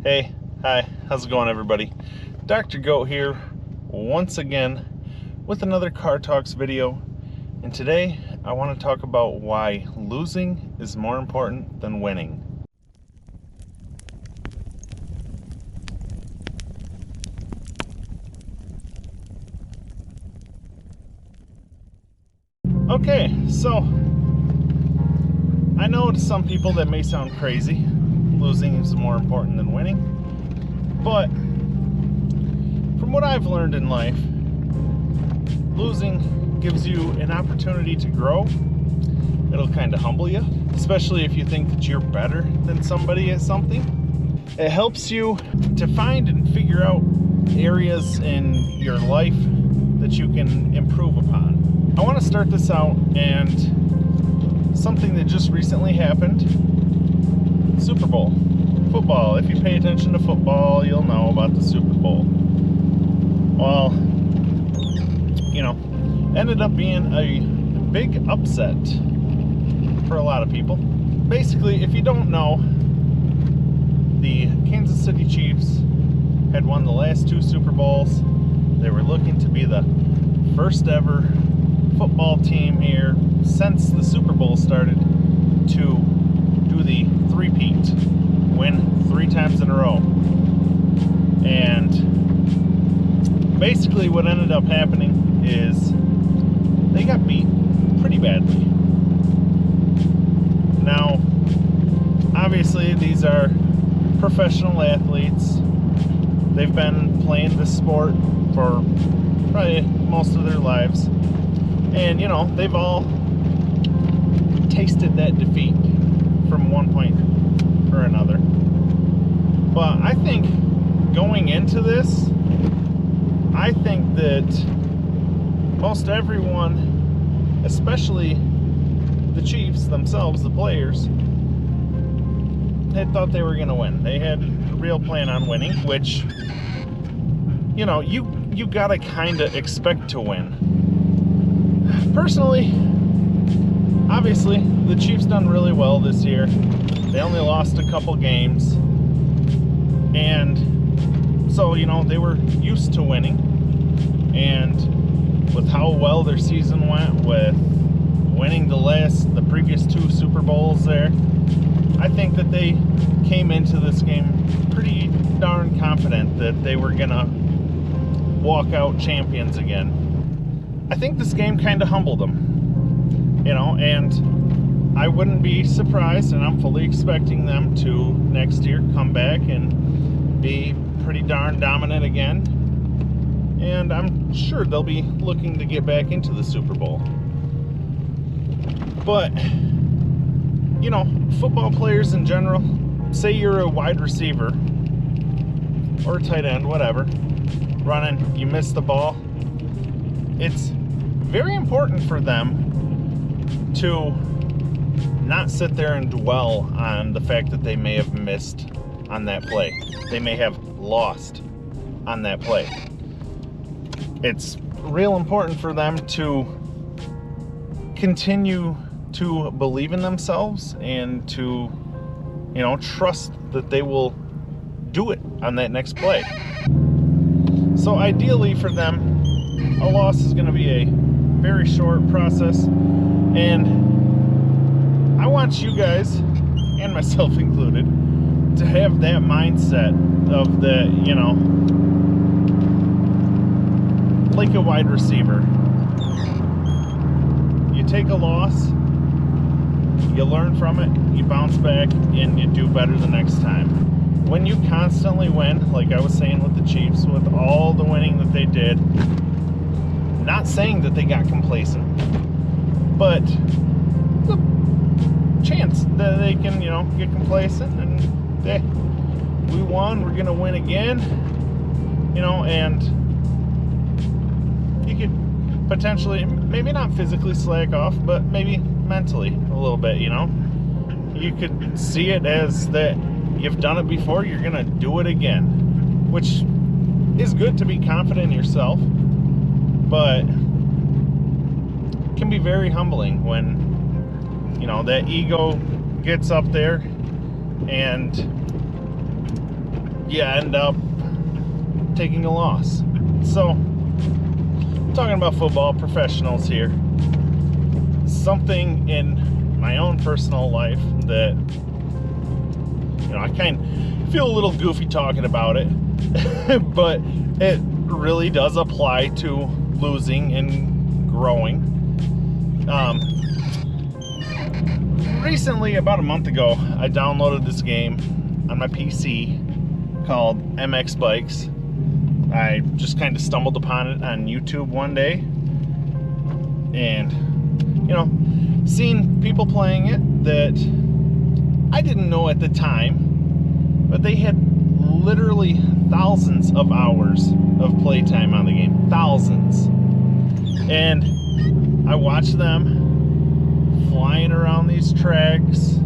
Hey, hi, how's it going, everybody? Dr. Goat here once again with another Car Talks video, and today I want to talk about why losing is more important than winning. Okay, so I know to some people that may sound crazy. Losing is more important than winning. But from what I've learned in life, losing gives you an opportunity to grow. It'll kind of humble you, especially if you think that you're better than somebody at something. It helps you to find and figure out areas in your life that you can improve upon. I want to start this out and something that just recently happened. Super Bowl. Football. If you pay attention to football, you'll know about the Super Bowl. Well, ended up being a big upset for a lot of people. Basically, if you don't know, the Kansas City Chiefs had won the last two Super Bowls. They were looking to be the first ever football team here since the Super Bowl started to do the three-peat, win 3 times in a row. And basically what ended up happening is they got beat pretty badly. Now, obviously these are professional athletes. They've been playing this sport for probably most of their lives. And, they've all tasted that defeat from one point or another. But I think going into this, I think that most everyone, especially the Chiefs themselves, the players, had thought they were going to win. They had a real plan on winning, which, you got to kind of expect to win. Personally, obviously, the Chiefs done really well this year. They only lost a couple games. And so, they were used to winning. And with how well their season went, with winning the previous 2 Super Bowls there, I think that they came into this game pretty darn confident that they were going to walk out champions again. I think this game kind of humbled them. And I wouldn't be surprised, and I'm fully expecting them to next year come back and be pretty darn dominant again. And I'm sure they'll be looking to get back into the Super Bowl. But, football players in general, say you're a wide receiver or a tight end, whatever, running, you miss the ball. It's very important for them to not sit there and dwell on the fact that they may have missed on that play. They may have lost on that play. It's real important for them to continue to believe in themselves and to, trust that they will do it on that next play. So ideally for them, a loss is going to be a very short process, and I want you guys, and myself included, to have that mindset of like a wide receiver. You take a loss, you learn from it, you bounce back, and you do better the next time. When you constantly win, like I was saying with the Chiefs, with all the winning that they did, not saying that they got complacent, but the chance that they can, get complacent and we won, we're gonna win again, and you could potentially, maybe not physically slack off, but maybe mentally a little bit, you could see it as that you've done it before, you're gonna do it again, which is good to be confident in yourself, but it can be very humbling when that ego gets up there and you end up taking a loss. So, talking about football, professionals here. Something in my own personal life that, I kind of feel a little goofy talking about it, but it really does apply to losing and growing. Recently, about a month ago, I downloaded this game on my PC called MX Bikes. I just kind of stumbled upon it on YouTube one day, and seen people playing it that I didn't know at the time, but they had literally thousands of hours of playtime on the game. Thousands. And I watched them flying around these tracks.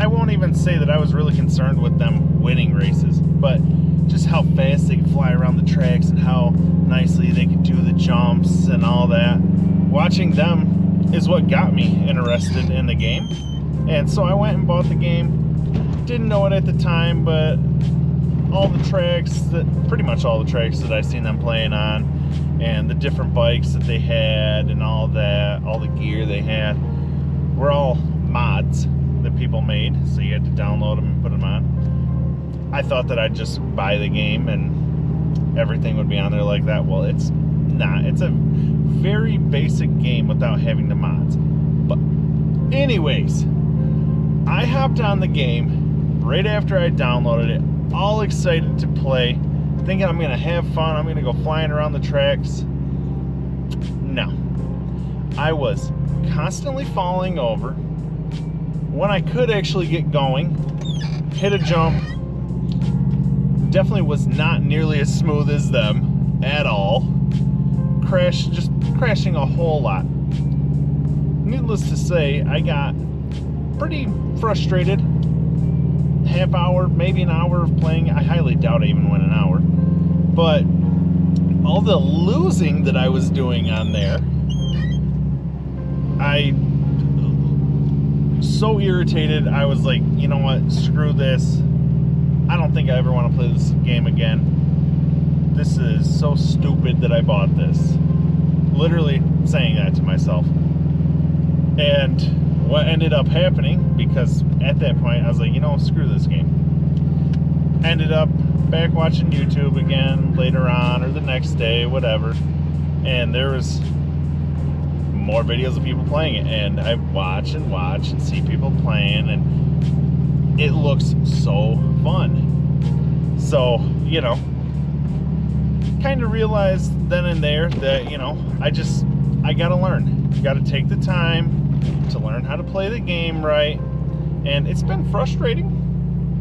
I won't even say that I was really concerned with them winning races, but just how fast they could fly around the tracks and how nicely they could do the jumps and all that. Watching them is what got me interested in the game. And so I went and bought the game. Didn't know it at the time, but pretty much all the tracks that I seen them playing on, and the different bikes that they had and all that, all the gear they had, were all mods that people made, so you had to download them and put them on. I thought that I'd just buy the game and everything would be on there like that. Well, it's not. It's a very basic game without having the mods. But anyways, I hopped on the game right after I downloaded it, all excited to play, thinking I'm going to have fun, I'm going to go flying around the tracks. No. I was constantly falling over. When I could actually get going, hit a jump, definitely was not nearly as smooth as them at all. Just crashing a whole lot. Needless to say, I got pretty frustrated. Half hour, maybe an hour of playing. I highly doubt I even went an hour. But all the losing that I was doing on there, I so irritated. I was like, you know what, screw this. I don't think I ever want to play this game again. This is so stupid that I bought this. Literally saying that to myself. And what ended up happening, because at that point I was like, screw this game. Ended up back watching YouTube again later on, or the next day, whatever. And there was more videos of people playing it, and I watch and see people playing, and it looks so fun. So, kind of realized then and there that, I gotta learn. You gotta take the time to learn how to play the game right. And it's been frustrating.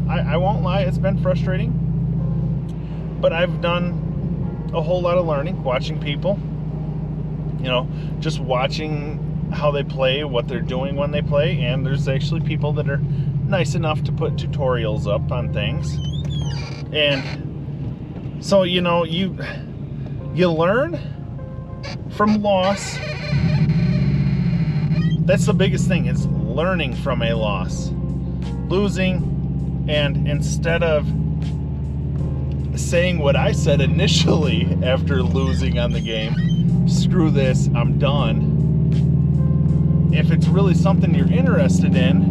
I won't lie, it's been frustrating. But I've done a whole lot of learning, watching people. Just watching how they play, what they're doing when they play. And there's actually people that are nice enough to put tutorials up on things. And so, you learn from loss. That's the biggest thing, is learning from a loss. Losing, and instead of saying what I said initially after losing on the game, screw this, I'm done. If it's really something you're interested in,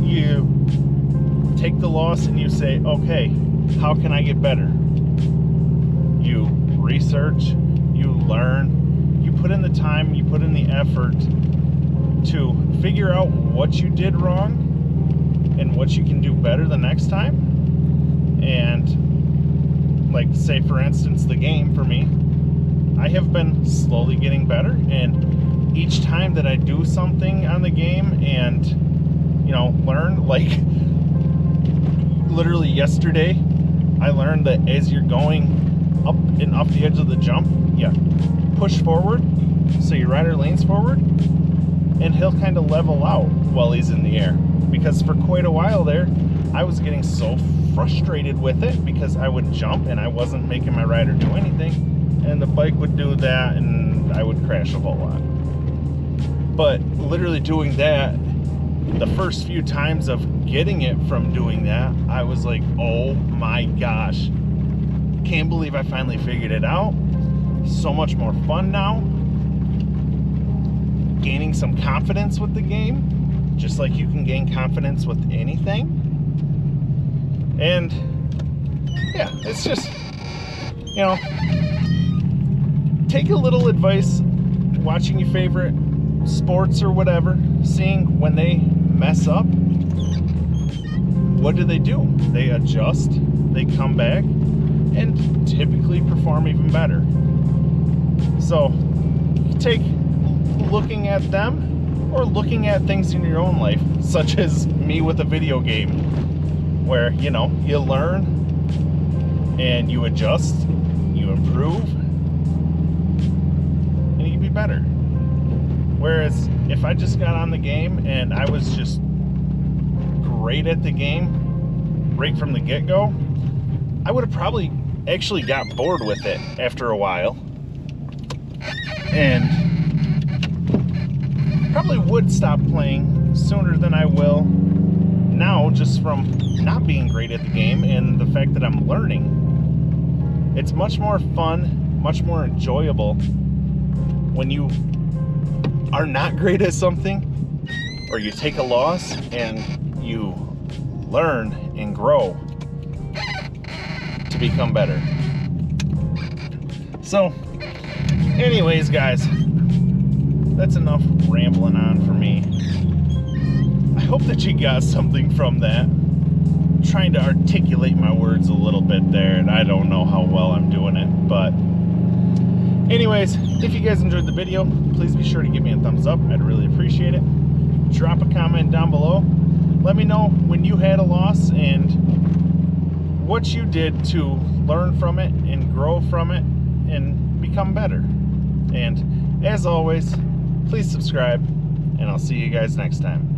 you take the loss and you say, okay, how can I get better? You research, you learn, you put in the time, you put in the effort to figure out what you did wrong and what you can do better the next time. And like, say for instance, the game for me, I have been slowly getting better, and each time that I do something on the game and learn, like literally yesterday I learned that as you're going up and off the edge of the jump, push forward so your rider leans forward, and he'll kind of level out while he's in the air. Because for quite a while there, I was getting so frustrated with it because I would jump and I wasn't making my rider do anything, and the bike would do that and I would crash a whole lot. But literally doing that the first few times of getting it from doing that, I was like, oh my gosh, can't believe I finally figured it out. So much more fun now. Gaining some confidence with the game, just like you can gain confidence with anything. And yeah, it's just, you know, take a little advice watching your favorite sports or whatever, seeing when they mess up, what do? They adjust, they come back, and typically perform even better. So take looking at them or looking at things in your own life, such as me with a video game, where, you know, you learn and you adjust, you improve, and you can be better. Whereas if I just got on the game and I was just great at the game right from the get-go, I would have probably actually got bored with it after a while, and probably would stop playing sooner than I will now, just from not being great at the game and the fact that I'm learning. It's much more fun, much more enjoyable when you are not great at something, or you take a loss and you learn and grow to become better. So anyways, guys, that's enough rambling on for me. I hope that you got something from that. I'm trying to articulate my words a little bit there, and I don't know how well I'm doing it, but anyways, if you guys enjoyed the video, please be sure to give me a thumbs up. I'd really appreciate it. Drop a comment down below. Let me know when you had a loss and what you did to learn from it and grow from it and become better. And as always, please subscribe, and I'll see you guys next time.